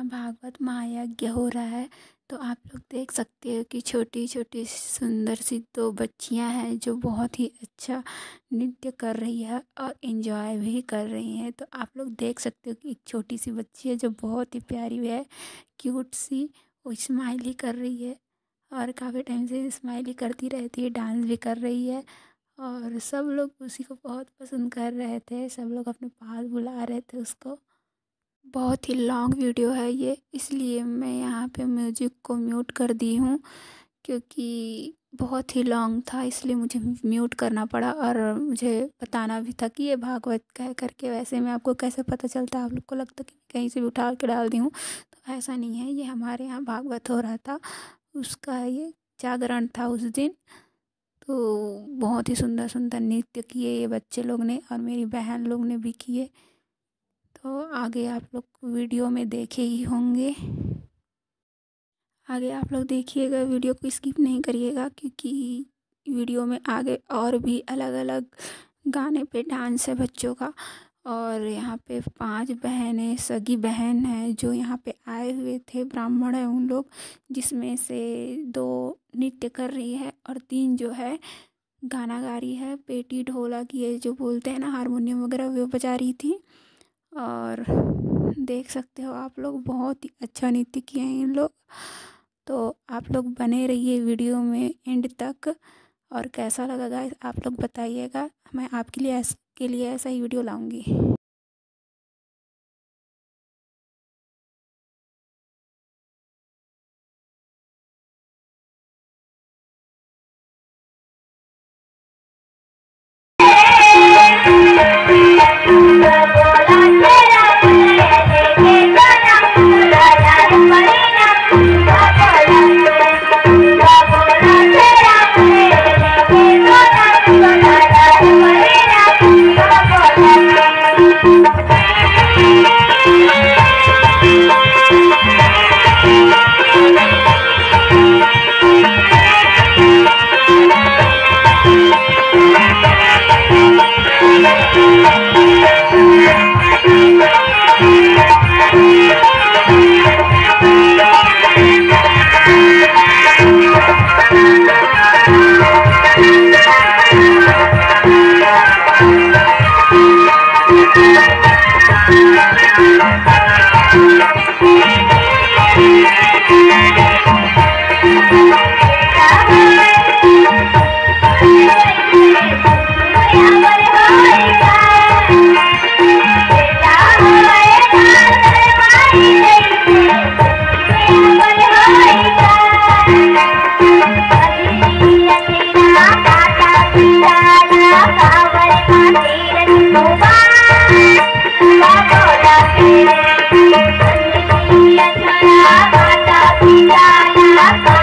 भागवत महायज्ञ हो रहा है। तो आप लोग देख सकते हो कि छोटी छोटी सुंदर सी दो बच्चियां हैं जो बहुत ही अच्छा नृत्य कर रही है और एंजॉय भी कर रही हैं। तो आप लोग देख सकते हो कि एक छोटी सी बच्ची है जो बहुत ही प्यारी है, क्यूट सी, वो स्माइल ही कर रही है और काफ़ी टाइम से स्माइल ही करती रहती है, डांस भी कर रही है और सब लोग उसी को बहुत पसंद कर रहे थे, सब लोग अपने पास बुला रहे थे उसको। बहुत ही लॉन्ग वीडियो है ये, इसलिए मैं यहाँ पे म्यूजिक को म्यूट कर दी हूँ, क्योंकि बहुत ही लॉन्ग था, इसलिए मुझे म्यूट करना पड़ा। और मुझे बताना भी था कि ये भागवत का है करके। वैसे में आपको कैसे पता चलता है, आप लोग को लगता है कि कहीं से भी उठा के डाल दी हूँ, तो ऐसा नहीं है। ये हमारे यहाँ भागवत हो रहा था, उसका ये जागरण था उस दिन। तो बहुत ही सुंदर सुंदर नृत्य किए ये बच्चे लोग ने, और मेरी बहन लोग ने भी किए। तो आगे आप लोग वीडियो में देखे ही होंगे। आगे आप लोग देखिएगा, वीडियो को स्किप नहीं करिएगा, क्योंकि वीडियो में आगे और भी अलग अलग गाने पे डांस है बच्चों का। और यहाँ पे 5 बहनें, सगी बहन हैं जो यहाँ पे आए हुए थे, ब्राह्मण है उन लोग, जिसमें से 2 नृत्य कर रही है और 3 जो है गाना गा रही है। पेटी ढोलक ये जो बोलते हैं ना, हारमोनियम वगैरह, वो बजा रही थी। और देख सकते हो आप लोग, बहुत ही अच्छा नृत्य किए हैं इन लोग। तो आप लोग बने रहिए वीडियो में एंड तक। और कैसा लगा गाइस आप लोग बताइएगा, मैं आपके लिए ऐसा ही वीडियो लाऊंगी। Bye.